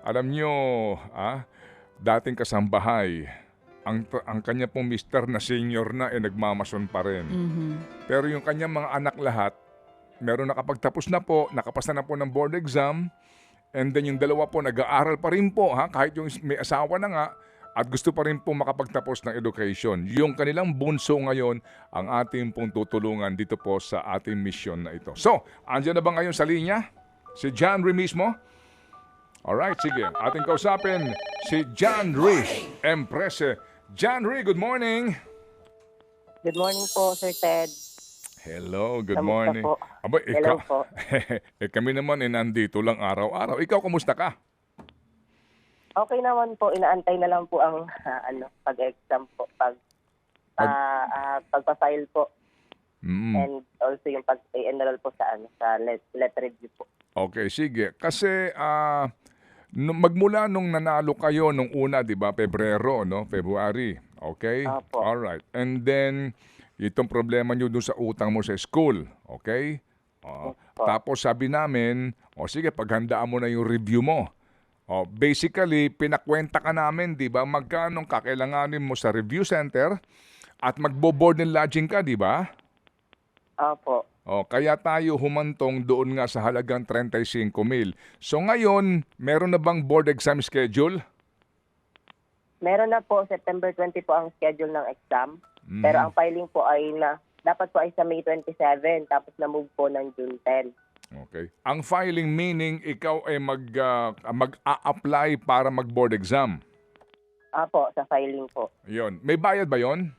Alam nyo, dating kasambahay, ang kanya pong mister na senior na nagmamason pa rin. Pero yung kanyang mga anak lahat, meron nakapagtapos na po, nakapasa na po ng board exam, and then yung dalawa po nag-aaral pa rin po, kahit yung may asawa na nga, at gusto pa rin po makapagtapos ng education. Yung kanilang bunso ngayon, ang ating pong tutulungan dito po sa ating mission na ito. So, andyan na ba ngayon sa linya? Si John Rhee mismo? Alright, sige. Ating kausapin si John Rhee, Emprese. John Rhee, good morning. Good morning po, Sir Ted. Hello, good Kamusta morning. po? Aba, Hello ikaw, po. kami naman nandito lang araw-araw. Ikaw, kumusta ka? Okay naman po, inaantay na lang po ang pag-exam po, pagpa-file po. And also yung pag-enroll po sa letter review po. Okay, sige. Kasi magmula nung nanalo kayo nung una, 'di ba, Pebrero, no? February. Okay? Opo. All right. And then itong problema niyo dun sa utang mo sa school, okay? Opo. Tapos sabi namin, sige, paghandaan mo na yung review mo. Basically, pinakwenta ka namin, 'di ba? Magkano kakailanganin mo sa review center at magbo-board and lodging ka, 'di ba? Opo. Kaya tayo humantong doon nga sa halagang 35,000. So ngayon, meron na bang board exam schedule? Meron na po, September 20 po ang schedule ng exam. Pero ang filing po ay dapat po ay sa May 27, tapos na-move po ng June 10. Okay. Ang filing meaning ikaw ay mag-a-apply para mag-board exam. Opo, sa filing po. Yon. May bayad ba yon?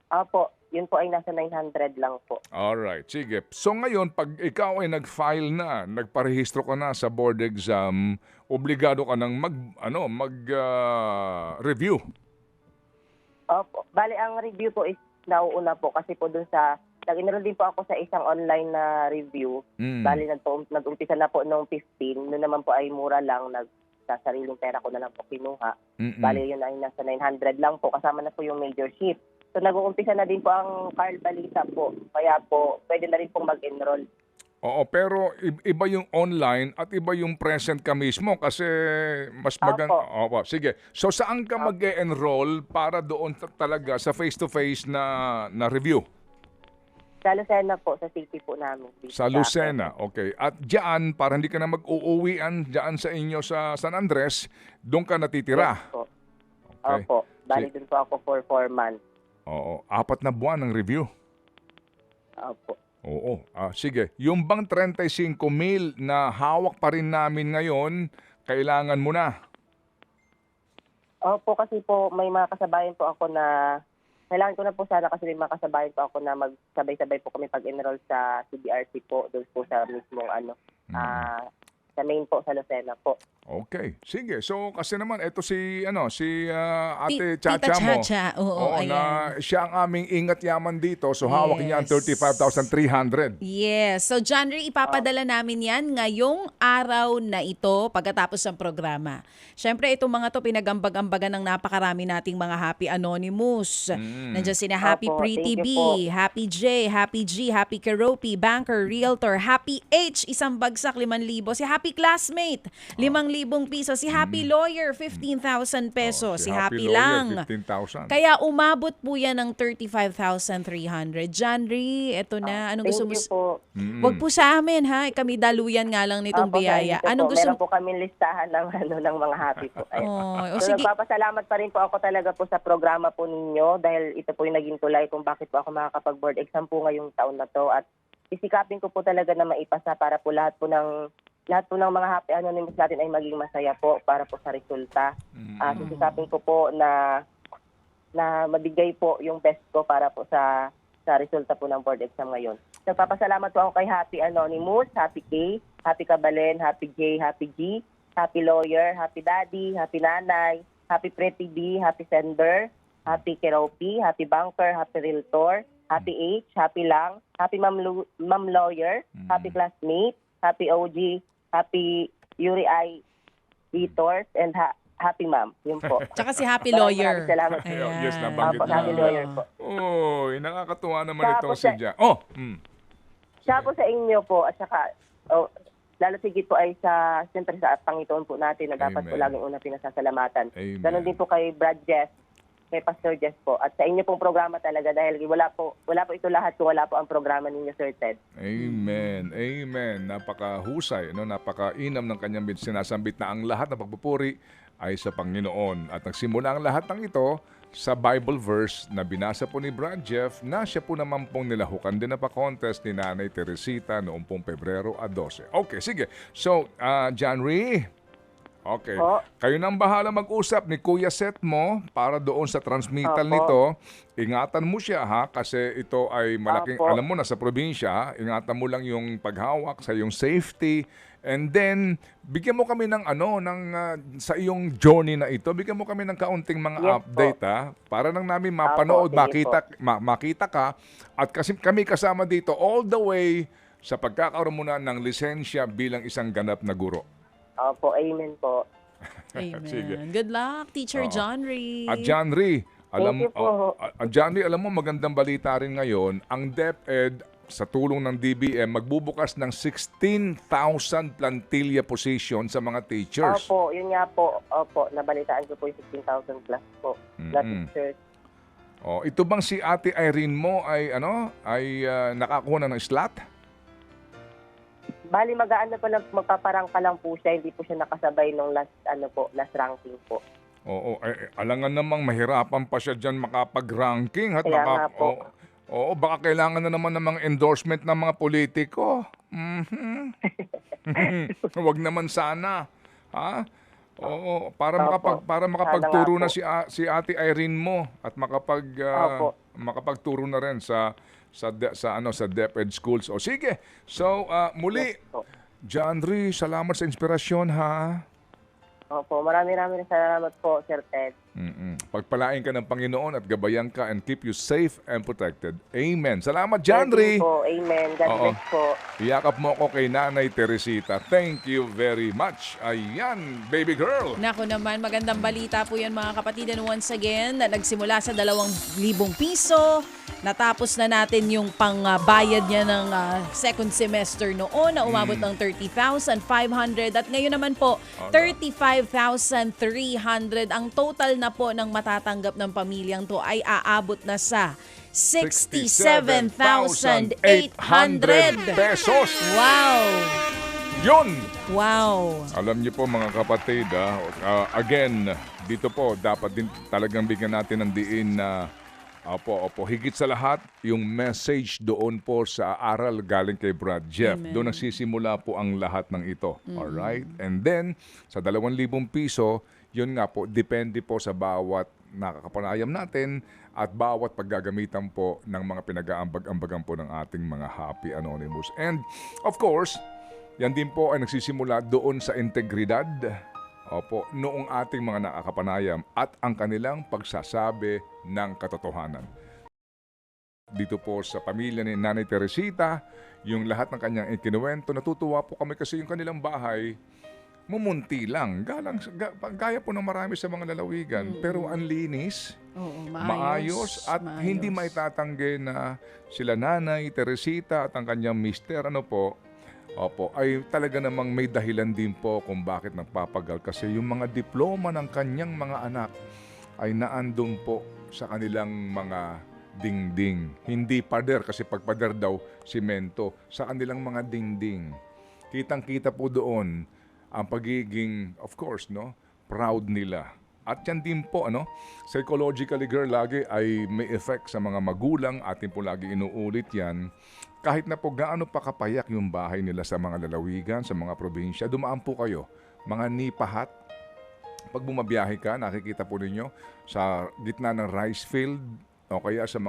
Opo, yun po ay nasa 900 lang po. Alright, sige. So ngayon, pag ikaw ay nag-file na, nagparehistro ka na sa board exam, obligado ka nang mag-review. Opo. Bali, ang review po is nauuna po kasi po dun sa, nag-enroll din po ako sa isang online na review. Bali, nag-umpisa na po noong 15. Noon naman po ay mura lang, sa sariling pera ko na lang po kinuha. Bali, yun ay nasa 900 lang po, kasama na po yung major shift. So nag-uumpisa na din po ang Carl Balita po. Kaya po, pwede na rin pong mag-enroll. Oo, pero iba yung online at iba yung present ka mismo kasi mas maganda. Opo, sige. So saan ka mag-enroll para doon talaga sa face-to-face na review? Sa Lucena po, sa city po namin. Sa Lucena, okay. At diyan, para hindi ka na mag-uuwian diyan sa inyo sa San Andres, doon ka natitira? Yes po. Okay. Opo. Bali doon po ako for 4 months. Oo, 4 na buwan ng review. Opo. Oo. Sige, yung bang 35,000 na hawak pa rin namin ngayon, kailangan mo na. Opo, kasi po may mga kasabayan po ako na, kailangan ko na po sana kasi may mga kasabayan po ako na magsabay-sabay po kami pag-enroll sa CBRC po, doon po sa mismong sa main po, sa Lucena po. Okay. Sige. So kasi naman ito si Ate Tita Chacha mo. Chacha, oo, na ayan. siya ang aming ingat yaman dito. So hawak niya ang 35,300. Yes. So, John Rhee, ipapadala namin yan ngayong araw na ito pagkatapos ng programa. Siyempre, itong mga to pinagambag-ambagan ng napakarami nating mga Happy Anonymous. Nandiyan sina Happy Opo, Pretty thank B, you po. Happy J, Happy G, Happy Keropi, Banker, Realtor, Happy H, isang bagsak, 5,000. Si Happy Classmate, 5,000 piso. Si Happy Lawyer, 15,000 pesos. Si Happy Lawyer, lang. 15,000. Kaya umabot po yan ng 35,300. John Rhee, eto na. Anong gusto mo? Thank you po. Wag po sa amin, ha? Kami daluyan nga lang nitong Opo, biyaya. thank you Anong po. gusto Meron po kami listahan ng mga happy po. Oh, So, sige. nagpapasalamat pa rin po ako talaga po sa programa po ninyo dahil ito po yung naging tulay kung bakit po ako makakapag-board exam po ngayong taon na to. At isikapin ko po talaga na maipasa para po lahat po ng mga Happy Anonymous natin ay maging masaya po para po sa resulta. Sisikapin ko po na mabigay po yung best ko para po sa resulta po ng board exam ngayon. Nagpapasalamat po ako kay Happy Anonymous, Happy K, Happy Kabalen, Happy J, Happy G, Happy Lawyer, Happy Daddy, Happy Nanay, Happy Pretty B, Happy Sender, Happy Keropi, Happy Banker, Happy Realtor, Happy H, Happy Lang, Happy Ma'am Lawyer, Happy Classmate, Happy OG, Happy Yuri I Editors, and Happy Ma'am. Yun po. Tsaka si Happy Maraming Lawyer. salamat. Ayan. Yes, nabanggit Opo, na. Happy Lawyer po. Oy, nakakatuwa naman Tapos itong si Jan. Siya po sa inyo po at saka lalo sigit po ay siyempre sa Panginoon po natin na dapat po Amen. laging una pinasasalamatan. Amen. Ganon din po kay Brad Jess, kay Pastor Jess po, at sa inyo pong programa talaga dahil wala po ito lahat kung wala po ang programa ninyo, Sir Ted. Amen. Amen. Napakahusay, no? Napakainam ng kanyang sinasambit na ang lahat ng pagpupuri ay sa Panginoon. At nagsimula ang lahat ng ito sa Bible verse na binasa po ni Brad Jeff na siya po naman pong nilahukan din na pa-contest ni Nanay Teresita noong pong Pebrero 12. Okay, sige. So, John Rhee, okay. Po. Kayo nang bahala mag-usap ni Kuya Seth mo para doon sa transmittal Opo. nito. Ingatan mo siya ha kasi ito ay malaking, Opo. alam mo na sa probinsya, ingatan mo lang yung paghawak sa yung safety. And then, bigyan mo kami ng sa iyong journey na ito, bigyan mo kami ng kaunting mga Yes update ha, para lang namin mapanood, sige makita ka. At kasi kami kasama dito all the way sa pagkakaroon mo na ng lisensya bilang isang ganap na guro. Opo, amen po. Amen. Sige. Good luck, Teacher Oo. John Rhee. At John Rhee, Thank you po. John Rhee, alam mo magandang balita rin ngayon, ang DepEd sa tulong ng DBM magbubukas ng 16,000 plantilla position sa mga teachers. Opo, yun nga po. Opo, nabalitaan ko po yung 16,000 plus po na teachers. Oh, ito bang si Ate Irene mo ay nakakuha na ng slot? Bali, magaan na pala, magpaparangka lang po siya. Hindi po siya nakasabay nung last ranking po. Oo, alangan namang mahirapan pa siya diyan makapag-ranking at Kaya nga po. Oo, baka kailangan na naman ng mga endorsement ng mga politiko. Huwag naman sana. Ha? Oo, para makapagturo na si Ate Irene mo at Opo. makapagturo na rin sa DepEd schools. O sige. So, muli, Po. John Rhee, salamat sa inspirasyon ha. Opo, maraming salamat po, Sir Ted. Pagpalain ka ng Panginoon at gabayan ka and keep you safe and protected. Amen. Salamat, John Thank Rhee. you po. Amen. God Oo. bless po. Iyakap mo ako kay Nanay Teresita. Thank you very much. Ayan, baby girl. Naku naman, magandang balita po yan mga kapatid. And once again, na nagsimula sa 2,000 piso. Natapos na natin yung pangbayad niya ng second semester noon na umabot ng 30,500. At ngayon naman po, 35,300. Ang total na po ng matatanggap ng pamilyang to ay aabot na sa 67,800 pesos. Wow! Yun! Wow! Alam niyo po mga kapatid, again, dito po dapat din talagang bigyan natin ng diin na opo, higit sa lahat, yung message doon po sa aral galing kay Brad Jeff. Amen. Doon nagsisimula po ang lahat ng ito. Alright? And then, sa 2,000 piso, yun nga po, depende po sa bawat nakakapanayam natin at bawat paggagamitan po ng mga pinag-aambag-ambagan po ng ating mga Happy Anonymous. And, of course, yan din po ay nagsisimula doon sa integridad. Opo, noong ating mga nakakapanayam at ang kanilang pagsasabi ng katotohanan. Dito po sa pamilya ni Nanay Teresita, yung lahat ng kanyang ikinuwento, natutuwa po kami kasi yung kanilang bahay, mumunti lang. Gaya po ng marami sa mga lalawigan, pero ang linis, Oo, maayos at hindi maitatanggi na sila Nanay Teresita at ang kanyang mister, Opo, ay talaga namang may dahilan din po kung bakit nagpapagal kasi yung mga diploma ng kanyang mga anak ay naandun po sa kanilang mga dingding. Hindi pader kasi pag pader daw, simento, sa kanilang mga dingding. Kitang-kita po doon ang pagiging, of course, proud nila. At yan din po, psychologically girl, lagi ay may effect sa mga magulang. Atin po lagi inuulit yan. Kahit na po gaano pa kapayak yung bahay nila sa mga lalawigan, sa mga probinsya, dumaan po kayo. Mga nipahat. Pag bumabiyahe ka, nakikita po ninyo sa gitna ng rice field o kaya sa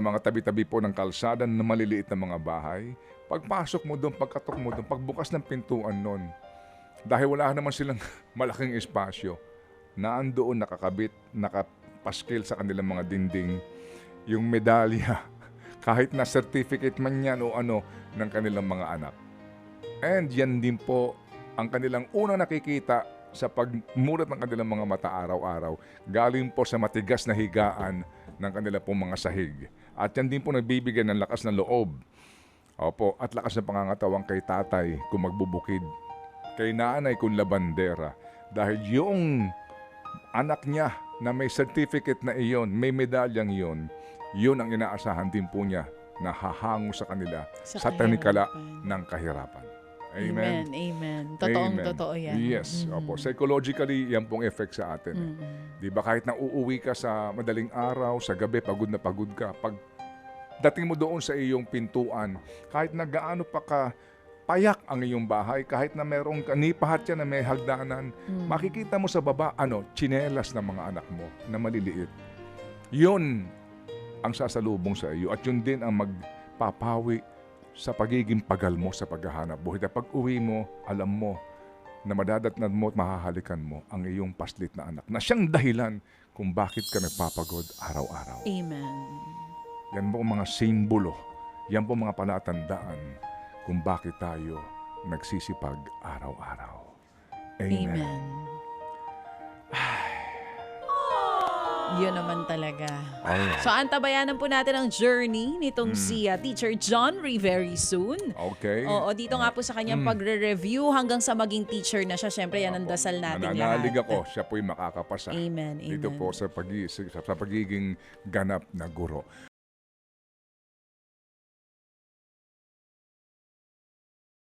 mga tabi-tabi po ng kalsada na maliliit na mga bahay. Pagpasok mo doon, pagkatok mo doon, pagbukas ng pintuan noon, dahil wala naman silang malaking espasyo, naandoon nakakabit, nakapaskil sa kanilang mga dingding, yung medalya, kahit na certificate man yan o ng kanilang mga anak. And yan din po ang kanilang unang nakikita sa pagmulat ng kanilang mga mata araw-araw, galing po sa matigas na higaan ng kanilang pong mga sahig. At yan din po nagbibigay ng lakas ng loob Opo, at lakas ng pangangatawan kay tatay kung magbubukid. Kay nanay kung labandera. Dahil yung anak niya na may certificate na iyon, may medalyang iyon, yun ang inaasahan din po niya na hahango sa kanila sa tanikala ng kahirapan. Amen. Amen. Totoong Amen. totoo yan. Yes. Opo. Psychologically, yan pong effect sa atin. Di ba kahit na uuwi ka sa madaling araw, sa gabi, pagod na pagod ka, pag dating mo doon sa iyong pintuan, kahit na gaano pa ka payak ang iyong bahay, kahit na merong kanipahat yan na may hagdanan, makikita mo sa baba, tsinelas ng mga anak mo na maliliit. Yun ang sasalubong sa iyo at yun din ang magpapawi sa pagiging pagal mo sa paghahanap buhay. At pag uwi mo, alam mo na madadatnan mo at mahahalikan mo ang iyong paslit na anak na siyang dahilan kung bakit ka nagpapagod araw-araw. Amen. Yan po mga simbolo, yan po mga palatandaan kung bakit tayo nagsisipag araw-araw. Amen. Amen. Yun naman talaga. Alright. So, antabayanan po natin ang journey nitong si Teacher John Ray very soon. Okay. Oo, dito nga po sa kanyang pagre-review hanggang sa maging teacher na siya. Siyempre, yan ang dasal natin Nananalig lahat. ako, siya po'y makakapasa. Amen. Dito Amen. po sa pagiging ganap na guro.